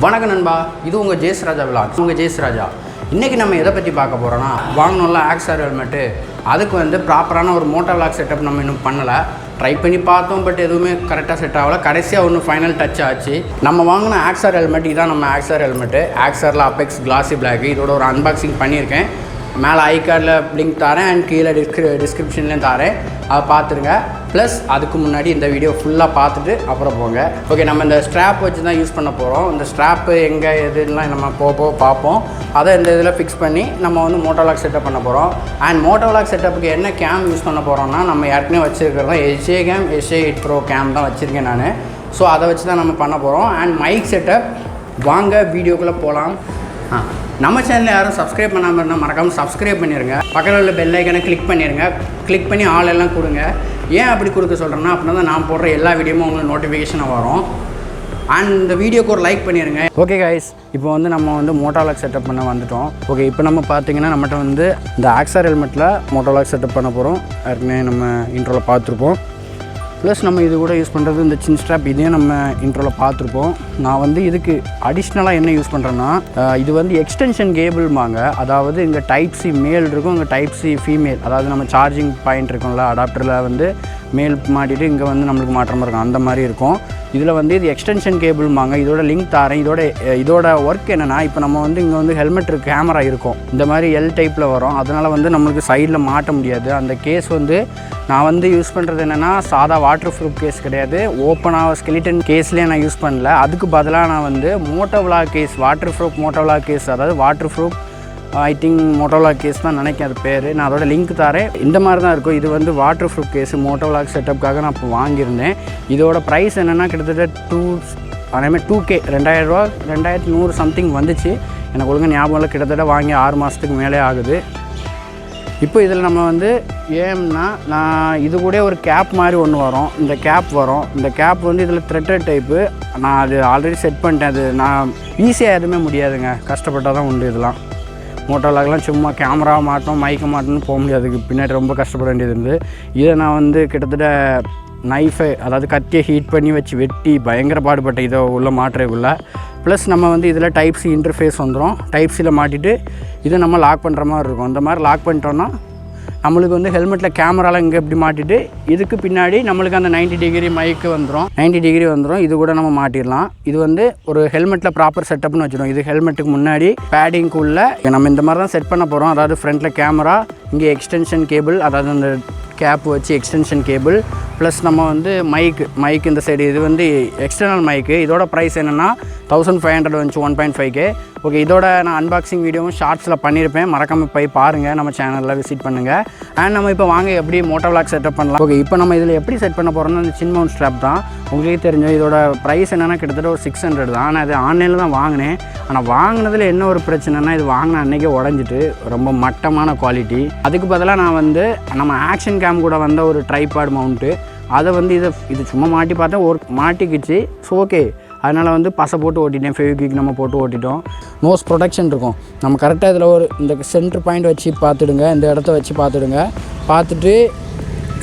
வணக்கம் நண்பா, இது உங்கள் ஜெயசுராஜா விலாக்ஸ். உங்கள் ஜெயசுராஜா. இன்றைக்கி நம்ம எதை பற்றி பார்க்க போகிறோன்னா, வாங்கணும்ல ஆக்ஸார் ஹெல்மெட்டு, அதுக்கு வந்து ப்ராப்பரான ஒரு மோட்டோவ்ளாக் செட்டப் நம்ம இன்னும் பண்ணலை. ட்ரை பண்ணி பார்த்தோம், பட் எதுவுமே கரெக்டாக செட் ஆகலை. கடைசியாக ஒன்று ஃபைனல் டச் ஆச்சு. நம்ம வாங்கின ஆக்ஸார் ஹெல்மெட் இதான். நம்ம ஆக்ஸார் ஹெல்மெட்டு ஆக்ஸாரில் அபெக்ஸ் கிளாஸி பிளாக். இதோட ஒரு அன்பாக்சிங் பண்ணியிருக்கேன். மேலே ஐ கார்டில் லிங்க் தரேன் அண்ட் கீழே டிஸ்கிரிப்ஷன்லேயும் தரேன், அதை பார்த்துருங்க. ப்ளஸ் அதுக்கு முன்னாடி இந்த வீடியோ ஃபுல்லாக பார்த்துட்டு அப்புறம் போங்க. ஓகே, நம்ம இந்த ஸ்ட்ராப் வச்சு தான் யூஸ் பண்ண போகிறோம். இந்த ஸ்ட்ராப்பு எங்கே எதுலாம் நம்ம போக பார்ப்போம். அதை இந்த இதில் ஃபிக்ஸ் பண்ணி நம்ம வந்து மோட்டோவ்ளாக் செட்டப் பண்ண போகிறோம். அண்ட் மோட்டோவ்ளாக் செட்டப்புக்கு என்ன கேம் யூஸ் பண்ண போகிறோம்னா, நம்ம ஏற்கனவே வச்சுருக்கிறது தான் Sjcam sj8pro கேம் தான் வச்சுருக்கேன் நான். ஸோ அதை வச்சு தான் நம்ம பண்ண போகிறோம். And mic setup. வாங்க வீடியோக்குள்ளே போகலாம். நம்ம சேனலில் யாரும் சப்ஸ்கிரைப் பண்ணாமல் இருந்தால் மறக்காமல் சப்ஸ்கிரைப் பண்ணிடுங்க. பக்கத்தில் உள்ள பெல் ஐக்கனை கிளிக் பண்ணிடுங்க. கிளிக் பண்ணி ஆல் எல்லாம் கொடுங்க. ஏன் அப்படி கொடுக்க சொல்கிறேன்னா, அப்படின்னா தான் நான் போடுற எல்லா வீடியோவும் உங்களுக்கு நோட்டிஃபிகேஷனாக வரும். அண்ட் இந்த வீடியோக்கு ஒரு லைக் பண்ணிடுங்க. ஓகே கைஸ், இப்போ வந்து நம்ம வந்து மோட்டோவ்ளாக் செட்டப் பண்ண வந்துட்டோம். ஓகே, இப்போ நம்ம பார்த்தீங்கன்னா நம்மகிட்ட வந்து இந்த ஆக்ஸார் ஹெல்மெட்டில் மோட்டோவ்ளாக் செட்டப் பண்ண போகிறோம். ஏற்கனவே நம்ம இன்ட்ரோவில் பார்த்துருப்போம். ப்ளஸ் நம்ம இது கூட யூஸ் பண்ணுறது இந்த சின் ஸ்ட்ராப். இதையும் நம்ம இன்ட்ரோவில் பார்த்துருப்போம். நான் வந்து இதுக்கு அடிஷ்னலாக என்ன யூஸ் பண்ணுறேன்னா, இது வந்து எக்ஸ்டென்ஷன் கேபிள்மாங்க. அதாவது இங்கே டைப் சி மேல் இருக்கும், இங்கே டைப் சி ஃபீமேல். அதாவது நம்ம சார்ஜிங் பாயிண்ட் இருக்கும்ல, அடாப்டரில் வந்து மேல் மாட்டிட்டு இங்கே வந்து நம்மளுக்கு மாற்றம் இருக்கும், அந்த மாதிரி இருக்கும். இதில் வந்து இது எக்ஸ்டென்ஷன் கேபிள்மாங்க. இதோட லிங்க் தாரேன். இதோட ஒர்க் என்னென்னா, இப்போ நம்ம வந்து இங்கே வந்து ஹெல்மெட் கேமரா இருக்கும், இந்த மாதிரி எல் டைப்பில் வரும். அதனால் வந்து நம்மளுக்கு சைடில் மாட்ட முடியாது. அந்த கேஸ் வந்து நான் வந்து யூஸ் பண்ணுறது என்னென்னா, சாதா வாட்டர் ப்ரூஃப் கேஸ் கிடையாது. ஓப்பனாக ஸ்கெலிட்டன் கேஸ்லேயே நான் யூஸ் பண்ணல. அதுக்கு பதிலாக நான் வந்து motovlog case, waterproof motovlog case, அதாவது waterproof I think motovlog case தான் நினைக்கிறேன் அது பேர். நான் அதோட லிங்க் தரேன். இந்த மாதிரி தான் இருக்கும். இது வந்து வாட்டர் ப்ரூஃப் கேஸ் மோட்டோவ்ளாக் செட்டப்புக்காக நான் இப்போ வாங்கியிருந்தேன். இதோட ப்ரைஸ் என்னென்னா கிட்டத்தட்ட 2K 2000 ரூபா 2100 சம்திங் வந்துச்சு. எனக்கு ஒழுங்காக ஞாபகம் இல்லை. கிட்டத்தட்ட வாங்கி 6 மாதத்துக்கு மேலே ஆகுது. இப்போ இதில் நம்ம வந்து ஏம்னா, நான் இது கூட ஒரு கேப் மாதிரி ஒன்று வரும். இந்த கேப் வரும். இந்த கேப் வந்து இதில் த்ரெட்டட் டைப்பு. நான் அது ஆல்ரெடி செட் பண்ணிட்டேன். அது நான் ஈஸியாக எதுவுமே முடியாதுங்க, கஷ்டப்பட்டால் தான் உண்டு. இதெல்லாம் மோட்டோவ்ளாக்லாம் சும்மா கேமரா மாட்டோம் மைக்க மாட்டோம்னு போக முடியாது. பின்னாடி ரொம்ப கஷ்டப்பட வேண்டியது இருந்து. இதை நான் வந்து கிட்டத்தட்ட நைஃபை, அதாவது கத்தியை ஹீட் பண்ணி வச்சு வெட்டி பயங்கர பாடுபட்டேன் இதை உள்ளே மாட்டுறதுக்குள்ளே. ப்ளஸ் நம்ம வந்து இதில் டைப் சி இன்டர்ஃபேஸ் வந்துடும். டைப் சியில் மாட்டிட்டு இதை நம்ம லாக் பண்ணுற மாதிரி இருக்கும். இந்த மாதிரி லாக் பண்ணிட்டோன்னா நம்மளுக்கு வந்து ஹெல்மெட்டில் கேமராலாம் இங்கே இப்படி மாட்டிட்டு இதுக்கு பின்னாடி நம்மளுக்கு அந்த 90 டிகிரி மைக்கு வந்துடும். 90 டிகிரி வந்துடும். இது கூட நம்ம மாட்டிடலாம். இது வந்து ஒரு ஹெல்மெட்டில் ப்ராப்பர் செட்டப்னு வச்சுருவோம். இது ஹெல்மெட்டுக்கு முன்னாடி பேடிங்குள்ளே நம்ம இந்த மாதிரி தான் செட் பண்ண போகிறோம். அதாவது ஃப்ரண்ட்டில் கேமரா, இங்கே எக்ஸ்டென்ஷன் கேபிள், அதாவது அந்த கேப் வச்சு எக்ஸ்டென்ஷன் கேபிள், ப்ளஸ் நம்ம வந்து மைக் இந்த சைடு. இது வந்து எக்ஸ்டர்னல் மைக்கு. இதோட ப்ரைஸ் என்னென்னா 1500 வந்துச்சு, 1.5K. ஓகே, இதோட நான் அன்பாக்சிங் வீடியோவும் ஷார்ட்ஸில் பண்ணியிருப்பேன். மறக்காமல் போய் பாருங்கள், நம்ம சேனலில் விசிட் பண்ணுங்கள். அண்ட் நம்ம இப்போ வாங்க எப்படி மோட்டோவ்ளாக் செட்டப் பண்ணலாம். ஓகே, இப்போ நம்ம இதில் எப்படி செட் பண்ண போகிறோம்னா, இந்த சின் மவுண்ட் ஸ்ட்ராப் தான் உங்களுக்கே தெரிஞ்சோம். இதோட ப்ரைஸ் என்னென்னா கிட்டத்தட்ட ஒரு 600 தான். ஆனால் அது ஆன்லைனில் தான் வாங்கினேன். ஆனால் வாங்கினதில் என்ன ஒரு பிரச்சனைனா, இது வாங்கின அன்றைக்கே உடஞ்சிட்டு ரொம்ப மட்டமான குவாலிட்டி. அதுக்கு பதிலாக நான் வந்து நம்ம ஆக்ஷன் கேம் கூட வந்த ஒரு ட்ரைபாட் மவுண்ட்டு, அதை வந்து இது சும்மா மாட்டி பார்த்தா மாட்டிக்கிச்சு. ஸோ ஓகே, அதனால் வந்து பசை போட்டு ஓட்டிட்டேன். ஃபெவிக்விக் நம்ம போட்டு ஓட்டிட்டோம். நோஸ் ப்ரொடெக்ஷன் இருக்கும். நம்ம கரெக்டாக இதில் ஒரு இந்த சென்டர் பாயிண்ட் வச்சு பார்த்துடுங்க. இந்த இடத்த வச்சு பார்த்துடுங்க. பார்த்துட்டு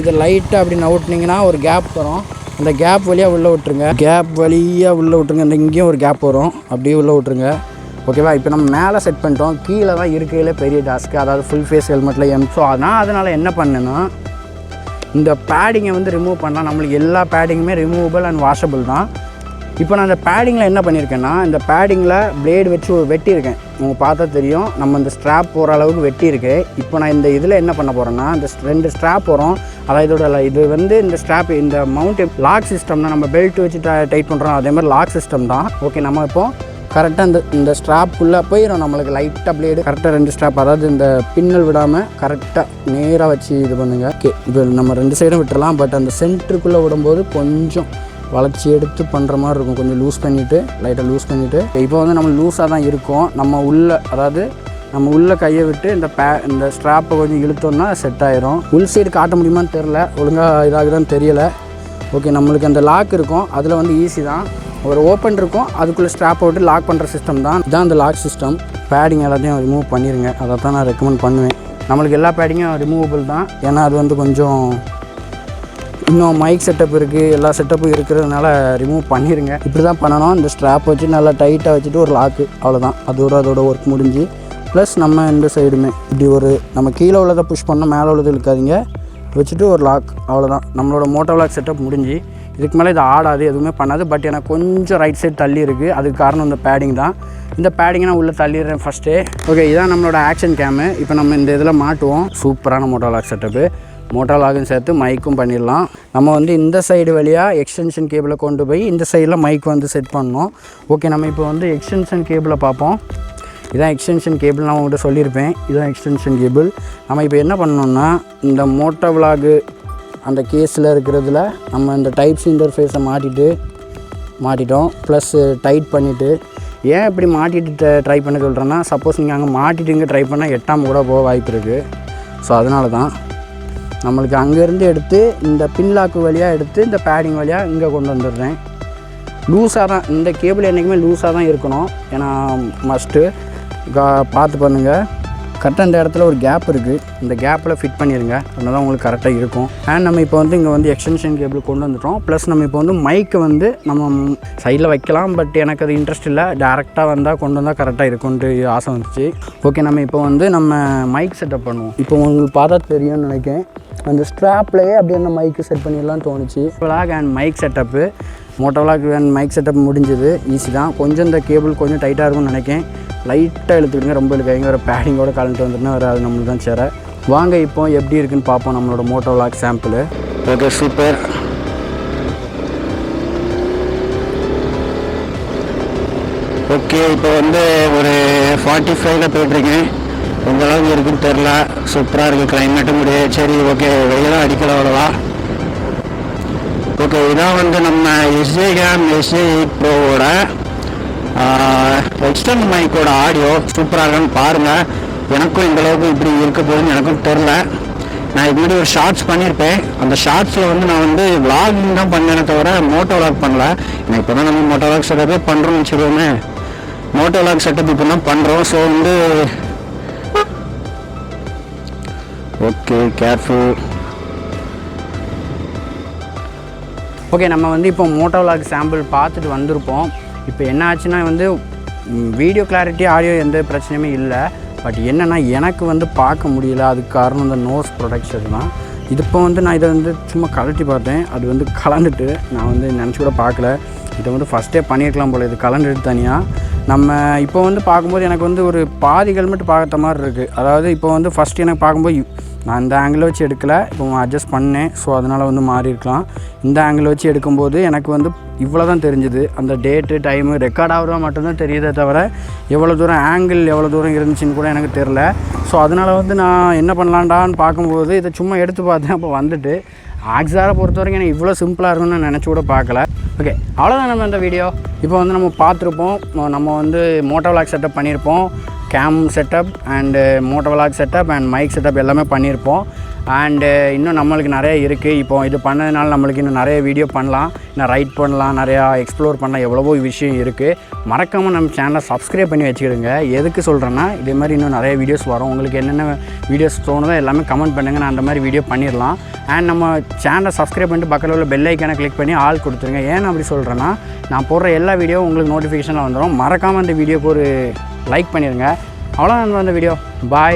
இதை லைட்டாக அப்படி நவுட்டினீங்கன்னா ஒரு கேப் வரும். அந்த கேப் வழியாக உள்ளே விட்டுருங்க. இந்த இங்கேயும் ஒரு கேப் வரும், அப்படியே உள்ளே விட்டுருங்க. ஓகேவா? இப்போ நம்ம மேலே செட் பண்ணிட்டோம். கீழே தான் இருக்கையில் பெரிய டாஸ்க்கு, அதாவது ஃபுல் ஃபேஸ் ஹெல்மெட்டில் ஸோ அதனால் என்ன பண்ணேன்னா, இந்த பேடிங்கை வந்து ரிமூவ் பண்ணலாம். நம்மளுக்கு எல்லா பேடிங்குமே ரிமூவபிள் அண்ட் வாஷபிள் தான். இப்போ நான் இந்த பேடிங்கில் என்ன பண்ணியிருக்கேன்னா, இந்த பேடிங்கில் பிளேடு வச்சு வெட்டியிருக்கேன். உங்களுக்கு பார்த்தா தெரியும், நம்ம இந்த ஸ்ட்ராப் போகிற அளவுக்கு வெட்டியிருக்கு. இப்போ நான் இந்த இதில் என்ன பண்ண போகிறேன்னா, இந்த 2 ஸ்ட்ராப் வரும். அதாவது இது வந்து இந்த ஸ்ட்ராப், இந்த மவுண்ட் லாக் சிஸ்டம் தான். நம்ம பெல்ட் வச்சு டைட் பண்ணுறோம், அதே மாதிரி லாக் சிஸ்டம் தான். ஓகே, நம்ம இப்போ கரெக்டாக இந்த ஸ்ட்ராப்புக்குள்ளே போயிடும். நம்மளுக்கு லைட்டாக பிளேடு கரெக்டாக 2 ஸ்ட்ராப், அதாவது இந்த பின்னல் விடாமல் கரெக்டாக நேராக வச்சு இது பண்ணுங்கள். ஓகே, இப்போ நம்ம 2 சைடும் விட்டுறலாம். பட் அந்த சென்டருக்குள்ளே விடும்போது கொஞ்சம் வளைச்சி எடுத்து பண்ணுற மாதிரி இருக்கும். கொஞ்சம் லைட்டாக லூஸ் பண்ணிவிட்டு இப்போ வந்து நம்ம லூஸாக தான் இருக்கும். நம்ம உள்ளே கையை விட்டு இந்த ஸ்ட்ராப்பை கொஞ்சம் இழுத்தோன்னா செட் ஆயிரும். உள் சைடு காட்ட முடியுமான்னு தெரில, ஒழுங்காக இதாகுதான்னு தெரியலை. ஓகே, நம்மளுக்கு அந்த லாக் இருக்கும். அதில் வந்து ஈஸி தான். ஒரு ஓப்பன் இருக்கும், அதுக்குள்ளே ஸ்ட்ராப்பை விட்டு லாக் பண்ணுற சிஸ்டம் தான். இதுதான் அந்த லாக் சிஸ்டம். பேடிங் எல்லாத்தையும் ரிமூவ் பண்ணிடுங்க. அதை தான் நான் ரெக்கமெண்ட் பண்ணுவேன். நம்மளுக்கு எல்லா பேடிங்கும் ரிமூவபிள் தான். ஏன்னா அது வந்து கொஞ்சம் இன்னும் மைக் செட்டப் இருக்குது, எல்லா செட்டப்பும் இருக்கிறதுனால ரிமூவ் பண்ணிடுங்க. இப்படி தான் பண்ணணும். இந்த ஸ்ட்ராப் வச்சு நல்லா டைட்டாக வச்சுட்டு ஒரு லாக்கு, அவ்வளோதான். அதோட ஒர்க் முடிஞ்சு. ப்ளஸ் நம்ம இந்த சைடுமே இப்படி ஒரு நம்ம கீழே உள்ளதை புஷ் பண்ணால் மேலே உள்ளது இருக்காதிங்க, வச்சுட்டு ஒரு லாக், அவ்வளோதான். நம்மளோட மோட்டோவ்ளாக் செட்டப் முடிஞ்சு. இதுக்கு மேலே இது ஆடாது, எதுவுமே பண்ணாது. பட் எனக்கு கொஞ்சம் ரைட் சைடு தள்ளி இருக்குது. அதுக்கு காரணம் இந்த பேடிங் தான். இந்த பேடிங்கை நான் உள்ளே தள்ளிடுறேன் ஃபஸ்ட்டே. ஓகே, இதான் நம்மளோட ஆக்ஷன் கேமு. இப்போ நம்ம இந்த இதில் மாட்டுவோம். சூப்பரான மோட்டோவ்ளாக் செட்டப்பு. மோட்டோவ்ளாகும் சேர்த்து மைக்கும் பண்ணிடலாம். நம்ம வந்து இந்த சைடு வழியாக எக்ஸ்டென்ஷன் கேபிளை கொண்டு போய் இந்த சைடில் மைக் வந்து செட் பண்ணணும். ஓகே, நம்ம இப்போ வந்து எக்ஸ்டென்ஷன் கேபிளை பார்ப்போம். இதான் எக்ஸ்டென்ஷன் கேபிள், நான் உங்கள்கிட்ட சொல்லியிருப்பேன். இதுதான் எக்ஸ்டென்ஷன் கேபிள். நம்ம இப்போ என்ன பண்ணணும்னா, இந்த மோட்டோவ்ளாகு அந்த கேஸில் இருக்கிறதுல நம்ம இந்த டைப்ஸ் இன்டர்ஃபேஸை மாட்டிட்டோம். ப்ளஸ் டைட் பண்ணிவிட்டு, ஏன் இப்படி மாட்டிட்டு ட்ரை பண்ண சொல்கிறேன்னா, சப்போஸ் நீங்கள் அங்கே மாட்டிட்டு இங்கே ட்ரை பண்ணால் எட்டாமல் கூட போக வாய்ப்பு இருக்குது. ஸோ அதனால தான் நம்மளுக்கு அங்கேருந்து எடுத்து இந்த பின்லாக்கு வழியாக எடுத்து இந்த பேடிங் வழியாக இங்கே கொண்டு வந்துடுறேன். லூஸாக தான் இந்த கேபிள் என்றைக்குமே லூஸாக தான் இருக்கணும். ஏன்னா மஸ்ட்டு பார்த்து பண்ணுங்கள். கரெக்டாக இந்த இடத்துல ஒரு கேப் இருக்குது, இந்த கேப்பில் ஃபிட் பண்ணிடுங்க. அப்படின்னா தான் உங்களுக்கு கரெக்டாக இருக்கும். அண்ட் நம்ம இப்போ வந்து இங்கே வந்து எக்ஸ்டென்ஷன் கேபிள் கொண்டு வந்துட்டோம். ப்ளஸ் நம்ம இப்போ வந்து மைக்கை வந்து நம்ம சைடில் வைக்கலாம். பட் எனக்கு அது இன்ட்ரெஸ்ட் இல்லை. டேரெக்டாக வந்தால் கொண்டு வந்தால் கரெக்டாக இருக்கும்ன்ட்டு ஆசை வந்துச்சு. ஓகே, நம்ம இப்போ வந்து நம்ம மைக் செட்டப் பண்ணுவோம். இப்போ உங்களுக்கு பார்த்தா தெரியும்னு நினைக்கிறேன். அந்த ஸ்ட்ராப்லேயே அப்படியே அந்த மைக்கு செட் பண்ணிடலாம் தோணுச்சு. Vlog and mic setup, motovlog and mic setup முடிஞ்சது. ஈஸி தான். கொஞ்சம் இந்த கேபிள் கொஞ்சம் டைட்டாக இருக்கும்னு நினைக்கிறேன். லைட்டாக இழுத்துக்கிடுங்க, ரொம்ப இழுக்காங்க. ஒரு பேடிங்கோட கலந்துட்டு வந்துட்டுனா வேறு அது நம்மளுக்கு தான் சேர. வாங்க இப்போ எப்படி இருக்குன்னு பார்ப்போம் நம்மளோட மோட்டோவ்ளாக் சாம்பிள். Okay, super. ஓகே, இப்போ வந்து ஒரு 45ல் போய்ட்டுருக்கேன். எந்த அளவுக்கு இருக்குன்னு தெரில. சூப்பராக இருக்குது கிளைமேட்டும் முடியாது. சரி, ஓகே, வெயிலாம் அடிக்கல அவ்வளோவா. ஓகே, இதான் வந்து நம்ம Sjcam sj8proவோட எக்ஸ்டர்னல் மைக்கோட ஆடியோ. சூப்பராக இருக்குன்னு பாருங்கள். எனக்கும் இந்தளவுக்கு இப்படி இருக்க போகுதுன்னு எனக்கும் தெரில. நான் இது மாதிரி ஒரு ஷார்ட்ஸ் பண்ணியிருப்பேன். அந்த ஷார்ட்ஸில் வந்து நான் வந்து விளாகிங் தான் பண்ணேனே தவிர மோட்டோவ்ளாக் பண்ணல. நான் இப்போ தான் நம்ம மோட்டோவ்ளாக் செட்டப்பே பண்ணுறோம்னு வச்சுக்கோமே. மோட்டோவ்ளாக் செட்டப் இப்போ தான் பண்ணுறோம். ஸோ வந்து ஓகே, கேர்ஃபுல். ஓகே, நம்ம வந்து இப்போ மோட்டோவ்ளாக் சாம்பிள் பார்த்துட்டு வந்திருப்போம். இப்போ என்ன ஆச்சுன்னா வந்து வீடியோ கிளாரிட்டி, ஆடியோ எந்த பிரச்சனையுமே இல்லை. பட் என்னென்னா எனக்கு வந்து பார்க்க முடியல. அதுக்கு காரணம் இந்த நோஸ் ப்ரொடக்ஷன் தான். இது இப்போ வந்து நான் இதை வந்து சும்மா கலட்டி பார்த்தேன். அது வந்து கலந்துட்டு நான் வந்து நினச்சி கூட பார்க்கல. இதை வந்து ஃபஸ்ட்டே பண்ணியிருக்கலாம் போல். இது கலந்துட்டு தனியாக நம்ம இப்போ வந்து பார்க்கும்போது எனக்கு வந்து ஒரு பாதி ஹெல்மெட் பார்க்குற மாதிரி இருக்குது. அதாவது இப்போ வந்து ஃபஸ்ட்டு எனக்கு பார்க்கும்போது நான் இந்த ஆங்கிள் வச்சு எடுக்கலை, இப்போ அட்ஜஸ்ட் பண்ணேன். ஸோ அதனால் வந்து மாறி இருக்கலாம். இந்த ஆங்கிள் வச்சு எடுக்கும்போது எனக்கு வந்து இவ்வளோ தான் தெரிஞ்சுது. அந்த டேட்டு டைமு ரெக்கார்ட் ஆகிறதா மட்டும்தான் தெரியுதே தவிர எவ்வளோ தூரம் ஆங்கிள் எவ்வளோ தூரம் இருந்துச்சுன்னு கூட எனக்கு தெரில. ஸோ அதனால் வந்து நான் என்ன பண்ணலான்டான்னு பார்க்கும்போது இதை சும்மா எடுத்து பார்த்தேன். அப்போ வந்துட்டு ஆக்ஸாரை பொறுத்த வரைக்கும் எனக்கு இவ்வளோ சிம்பிளாக இருக்குன்னு நான் நினச்சி கூட பார்க்கல. ஓகே, அவ்வளோதான் நம்ம இந்த வீடியோ. இப்போ வந்து நம்ம பார்த்துருப்போம். நம்ம வந்து மோட்டோவ்ளாக் செட்டப் பண்ணியிருப்போம். Cam setup and motovlog setup and mic setup எல்லாமே பண்ணியிருப்போம். அண்டு இன்னும் நம்மளுக்கு நிறைய இருக்குது. இப்போ இது பண்ணதுனால நம்மளுக்கு இன்னும் நிறைய வீடியோ பண்ணலாம், இன்னும் ரைட் பண்ணலாம், நிறையா எக்ஸ்ப்ளோர் பண்ணலாம், எவ்வளவோ விஷயம் இருக்குது. மறக்காமல் நம்ம சேனலை சப்ஸ்கிரைப் பண்ணி வச்சுக்கிடுங்க. எதுக்கு சொல்கிறேன்னா, இதே மாதிரி இன்னும் நிறைய வீடியோஸ் வரும். உங்களுக்கு என்னென்ன வீடியோஸ் தோணுதோ எல்லாமே கமெண்ட் பண்ணுங்கள். நான் அந்த மாதிரி வீடியோ பண்ணிடலாம். அண்ட் நம்ம சேனலை சப்ஸ்கிரைப் பண்ணிட்டு பக்கத்தில் உள்ள பெல் ஐக்கானை கிளிக் பண்ணி ஆல் கொடுத்துருங்க. ஏன் அப்படி சொல்கிறேன்னா, நான் போடுற எல்லா வீடியோ உங்களுக்கு நோட்டிஃபிகேஷனில் வந்துடும். மறக்காமல் அந்த வீடியோக்கு ஒரு லைக் பண்ணிடுங்க. அவ்வளோதான் அந்த வீடியோ. பாய்.